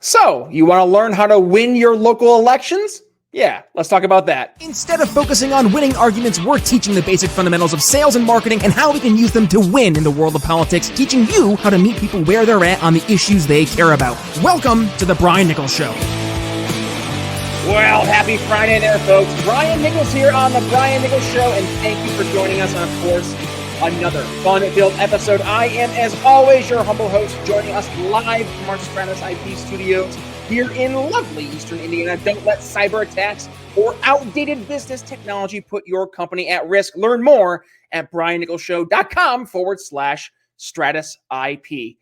So, you want to learn how to win your local elections? Yeah, let's talk about that. Instead of focusing on winning arguments, we're teaching the basic fundamentals of sales and marketing and how we can use them to win in the world of politics, teaching you how to meet people where they're at on the issues they care about. Welcome to The Brian Nichols Show. Well, happy Friday there, folks. Brian Nichols here on The Brian Nichols Show, and thank you for joining us on, of course, another fun-filled episode. I am, as always, your humble host, joining us live from our Stratus IP studios here in lovely Eastern Indiana. Don't let cyber attacks or outdated business technology put your company at risk. Learn more at briannicholsshow.com/Stratus IP.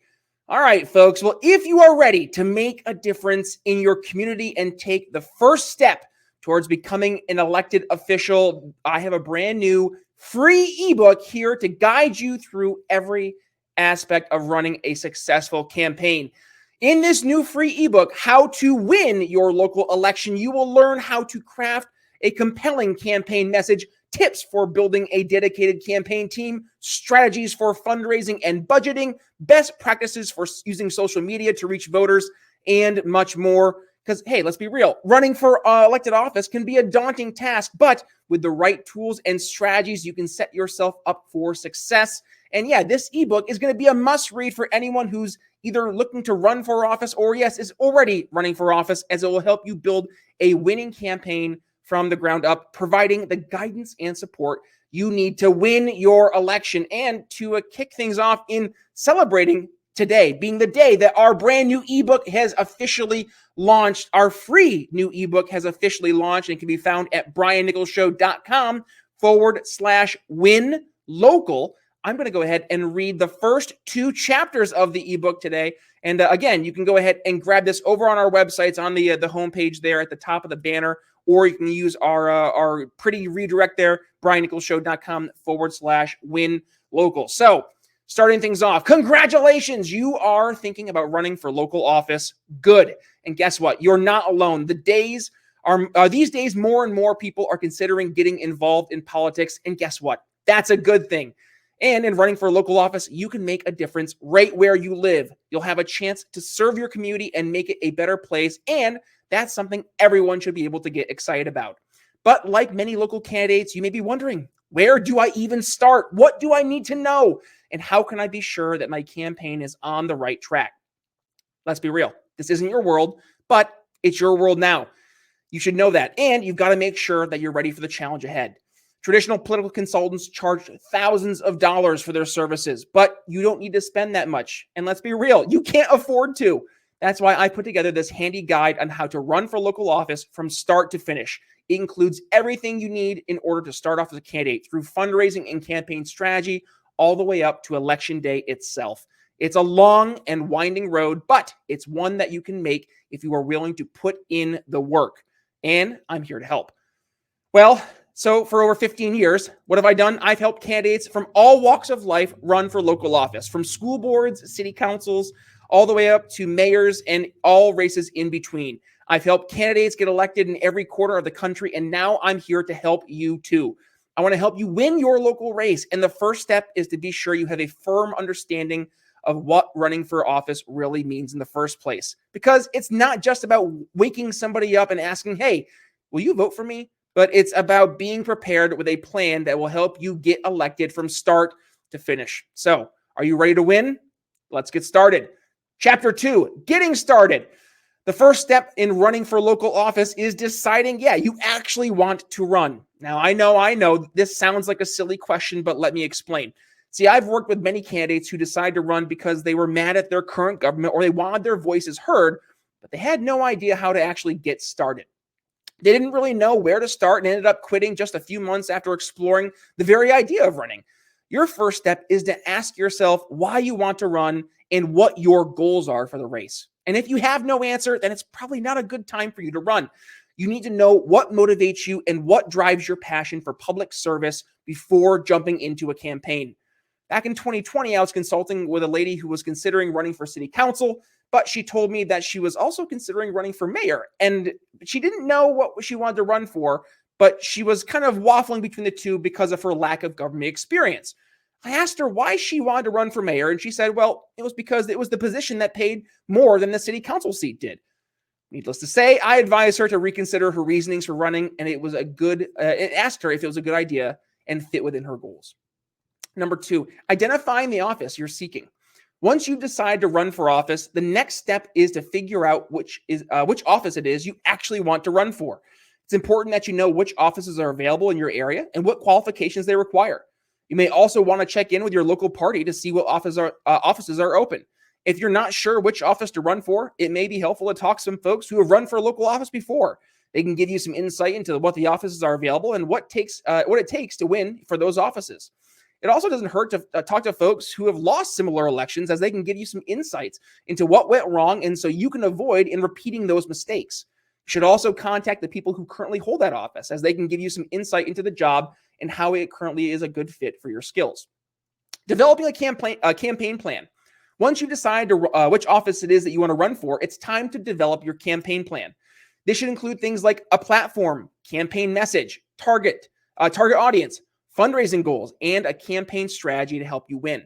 All right, folks. Well, if you are ready to make a difference in your community and take the first step towards becoming an elected official, I have a brand new free ebook here to guide you through every aspect of running a successful campaign. In this new free ebook, How to Win Your Local Election, you will learn how to craft a compelling campaign message, tips for building a dedicated campaign team, strategies for fundraising and budgeting, best practices for using social media to reach voters, and much more. Because, hey, let's be real, running for elected office can be a daunting task, but with the right tools and strategies, you can set yourself up for success. And yeah, this ebook is going to be a must-read for anyone who's either looking to run for office or, yes, is already running for office, as it will help you build a winning campaign from the ground up, providing the guidance and support you need to win your election. And to kick things off in celebrating today being the day that our brand new ebook has officially launched. Our free new ebook has officially launched and can be found at briannicholsshow.com/win local. I'm going to go ahead and read the first 2 chapters of the ebook today. And again, you can go ahead and grab this over on our websites on the homepage there at the top of the banner, or you can use our pretty redirect there, briannicholsshow.com/win local. So, starting things off, congratulations. You are thinking about running for local office. Good. And guess what? You're not alone. The days are these days, more and more people are considering getting involved in politics. And guess what? That's a good thing. And in running for local office, you can make a difference right where you live. You'll have a chance to serve your community and make it a better place. And that's something everyone should be able to get excited about. But like many local candidates, you may be wondering, where do I even start? What do I need to know? And how can I be sure that my campaign is on the right track? Let's be real. This isn't your world, but it's your world now. You should know that. And you've got to make sure that you're ready for the challenge ahead. Traditional political consultants charge thousands of dollars for their services, but you don't need to spend that much. And let's be real, you can't afford to. That's why I put together this handy guide on how to run for local office from start to finish. It includes everything you need in order to start off as a candidate, through fundraising and campaign strategy, all the way up to election day itself. It's a long and winding road, but it's one that you can make if you are willing to put in the work. And I'm here to help. Well, so for over 15 years, what have I done? I've helped candidates from all walks of life run for local office, from school boards, city councils, all the way up to mayors and all races in between. I've helped candidates get elected in every corner of the country, and now I'm here to help you too. I want to help you win your local race, and the first step is to be sure you have a firm understanding of what running for office really means in the first place. Because it's not just about waking somebody up and asking, hey, will you vote for me? But it's about being prepared with a plan that will help you get elected from start to finish. So, are you ready to win? Let's get started. Chapter 2, getting started. The first step in running for local office is deciding, you actually want to run. Now, I know, this sounds like a silly question, but let me explain. See, I've worked with many candidates who decide to run because they were mad at their current government or they wanted their voices heard, but they had no idea how to actually get started. They didn't really know where to start and ended up quitting just a few months after exploring the very idea of running. Your first step is to ask yourself why you want to run and what your goals are for the race. And if you have no answer, then it's probably not a good time for you to run. You need to know what motivates you and what drives your passion for public service before jumping into a campaign. Back in 2020, I was consulting with a lady who was considering running for city council, but she told me that she was also considering running for mayor, and she didn't know what she wanted to run for, but she was kind of waffling between the two because of her lack of government experience. I asked her why she wanted to run for mayor, and she said, well, it was because it was the position that paid more than the city council seat did. Needless to say, I advised her to reconsider her reasonings for running, and asked her if it was a good idea and fit within her goals. Number 2, identifying the office you're seeking. Once you've decided to run for office, the next step is to figure out which office it is you actually want to run for. It's important that you know which offices are available in your area and what qualifications they require. You may also want to check in with your local party to see what offices are open. If you're not sure which office to run for, it may be helpful to talk to some folks who have run for a local office before. They can give you some insight into what the offices are available and what it takes to win for those offices. It also doesn't hurt to talk to folks who have lost similar elections, as they can give you some insights into what went wrong, and so you can avoid in repeating those mistakes. You should also contact the people who currently hold that office, as they can give you some insight into the job and how it currently is a good fit for your skills. Developing a campaign plan. Once you decide which office it is that you want to run for, it's time to develop your campaign plan. This should include things like a platform, campaign message, target audience, fundraising goals, and a campaign strategy to help you win.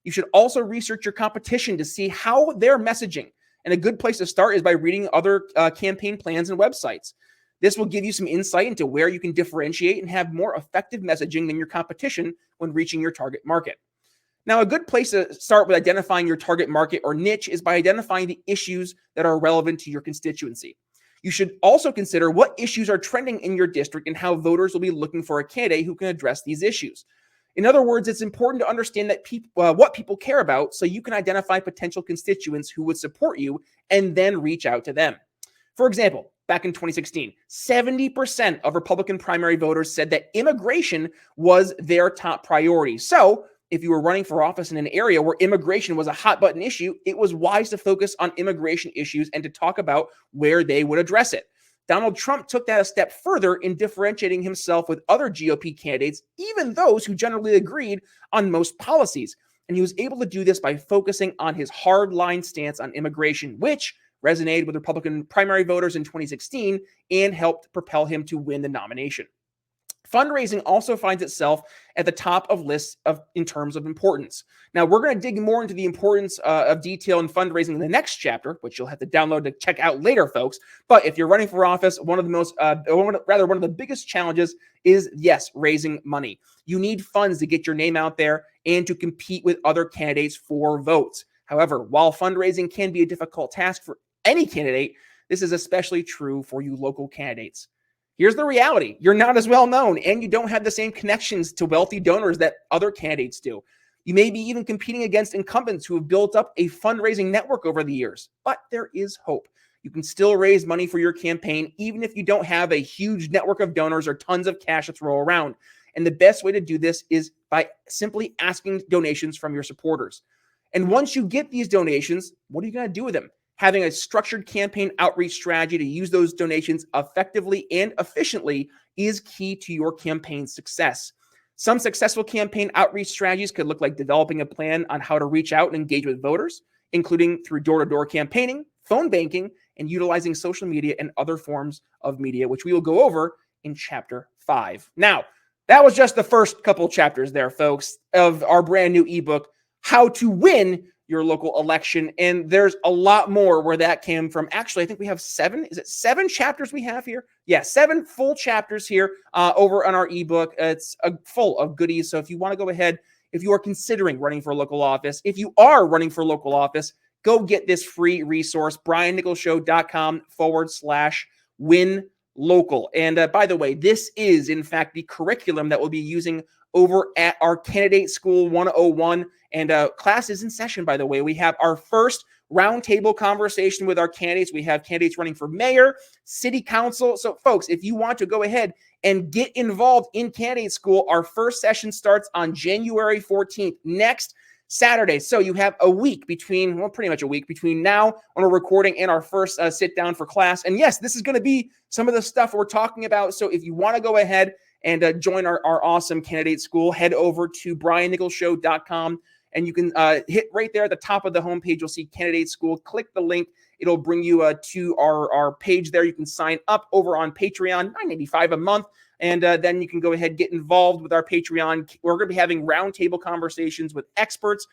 You should also research your competition to see how they're messaging. And a good place to start is by reading other campaign plans and websites. This will give you some insight into where you can differentiate and have more effective messaging than your competition when reaching your target market. Now, a good place to start with identifying your target market or niche is by identifying the issues that are relevant to your constituency. You should also consider what issues are trending in your district and how voters will be looking for a candidate who can address these issues. In other words, it's important to understand that what people care about, so you can identify potential constituents who would support you and then reach out to them. For example, back in 2016, 70% of Republican primary voters said that immigration was their top priority. So if you were running for office in an area where immigration was a hot button issue, it was wise to focus on immigration issues and to talk about where they would address it. Donald Trump took that a step further in differentiating himself with other GOP candidates, even those who generally agreed on most policies. And he was able to do this by focusing on his hardline stance on immigration, which resonated with Republican primary voters in 2016 and helped propel him to win the nomination. Fundraising also finds itself at the top of lists in terms of importance. Now, we're going to dig more into the importance of detail in fundraising in the next chapter, which you'll have to download to check out later, folks. But if you're running for office, one of the biggest challenges is, yes, raising money. You need funds to get your name out there and to compete with other candidates for votes. However, while fundraising can be a difficult task for any candidate, this is especially true for you local candidates. Here's the reality. You're not as well known, and you don't have the same connections to wealthy donors that other candidates do. You may be even competing against incumbents who have built up a fundraising network over the years, but there is hope. You can still raise money for your campaign, even if you don't have a huge network of donors or tons of cash to throw around. And the best way to do this is by simply asking donations from your supporters. And once you get these donations, what are you going to do with them? Having a structured campaign outreach strategy to use those donations effectively and efficiently is key to your campaign's success. Some successful campaign outreach strategies could look like developing a plan on how to reach out and engage with voters, including through door-to-door campaigning, phone banking, and utilizing social media and other forms of media, which we will go over in Chapter 5. Now, that was just the first couple chapters there, folks, of our brand new ebook, How to Win Your Local Election. And there's a lot more where that came from. Actually, I think we have 7. Is it 7 chapters we have here? Yeah, 7 full chapters here over on our ebook. It's full of goodies. So if you want to go ahead, if you are considering running for a local office, if you are running for local office, go get this free resource, briannicholsshow.com/win local. And by the way, this is in fact the curriculum that we'll be using over at our Candidate School 101. And class is in session, by the way. We have our first roundtable conversation with our candidates. We have candidates running for mayor, city council. So folks, if you want to go ahead and get involved in Candidate School, our first session starts on January 14th, next Saturday. So you have a week between, well, pretty much a week between now when we're recording and our first sit down for class. And yes, this is going to be some of the stuff we're talking about. So if you want to go ahead and join our awesome Candidate School, head over to briannicholsshow.com. And you can hit right there at the top of the homepage. You'll see Candidate School. Click the link. It'll bring you to our page there. You can sign up over on Patreon, $9.95 a month. And then you can go ahead and get involved with our Patreon. We're going to be having roundtable conversations with experts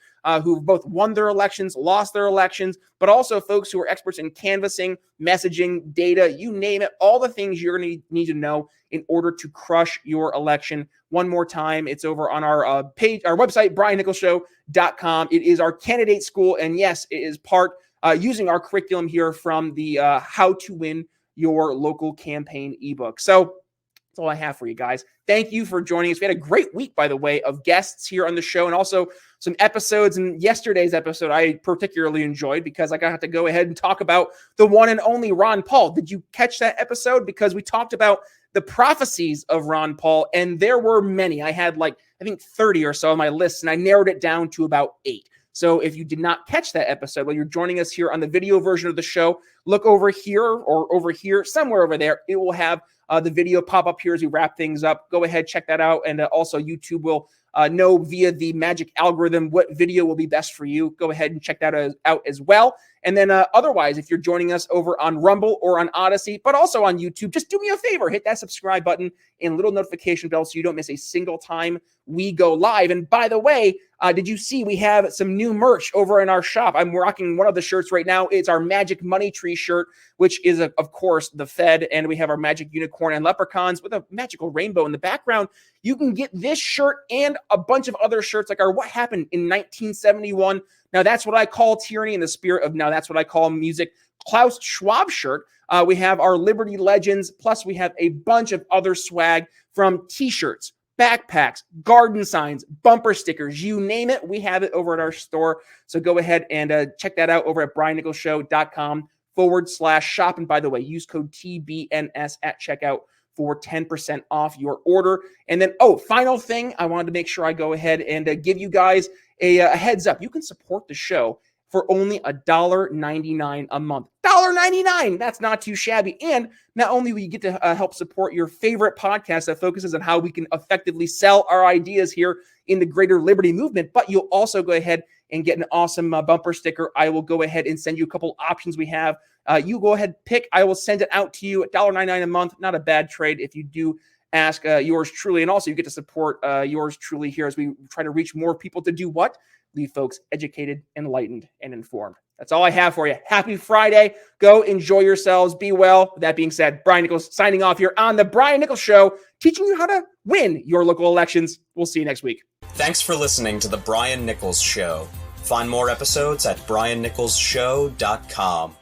who've both won their elections, lost their elections, but also folks who are experts in canvassing, messaging, data, you name it, all the things you're going to need to know in order to crush your election. One more time, it's over on our page, our website, briannicholsshow.com. It is our candidate school, and yes, it is part using our curriculum here from the How to Win Your Local Campaign ebook. So that's all I have for you guys. Thank you for joining us. We had a great week, by the way, of guests here on the show, and also some episodes. And yesterday's episode I particularly enjoyed because I got to go ahead and talk about the one and only Ron Paul. Did you catch that episode? Because we talked about the prophecies of Ron Paul, and there were many. I had I think 30 or so on my list, and I narrowed it down to about 8. So if you did not catch that episode, while you're joining us here on the video version of the show, look over here or over here, somewhere over there. It will have the video pop up here as we wrap things up. Go ahead, check that out. And also YouTube will know via the magic algorithm what video will be best for you. Go ahead and check that out as well. And then otherwise, if you're joining us over on Rumble or on Odyssey, but also on YouTube, just do me a favor, hit that subscribe button and little notification bell so you don't miss a single time we go live. And by the way, did you see we have some new merch over in our shop? I'm rocking one of the shirts right now. It's our Magic Money Tree shirt, which is, of course, the Fed. And we have our Magic Unicorn and Leprechauns with a magical rainbow in the background. You can get this shirt and a bunch of other shirts like our What Happened in 1971. Now, that's what I call tyranny in the spirit of now. That's what I call music. Klaus Schwab shirt. We have our Liberty Legends. Plus, we have a bunch of other swag from T-shirts, backpacks, garden signs, bumper stickers, you name it. We have it over at our store. So go ahead and check that out over at briannicholsshow.com/shop. And by the way, use code TBNS at checkout for 10% off your order. And then, final thing, I wanted to make sure I go ahead and give you guys a heads up. You can support the show for only $1.99 a month. $1.99! That's not too shabby. And not only will you get to help support your favorite podcast that focuses on how we can effectively sell our ideas here in the greater liberty movement, but you'll also go ahead and get an awesome bumper sticker. I will go ahead and send you a couple options we have. You go ahead, pick. I will send it out to you at $1.99 a month. Not a bad trade if you do ask yours truly. And also you get to support yours truly here as we try to reach more people to do what? Leave folks educated, enlightened, and informed. That's all I have for you. Happy Friday. Go enjoy yourselves. Be well. With that being said, Brian Nichols signing off here on The Brian Nichols Show, teaching you how to win your local elections. We'll see you next week. Thanks for listening to The Brian Nichols Show. Find more episodes at briannicholsshow.com.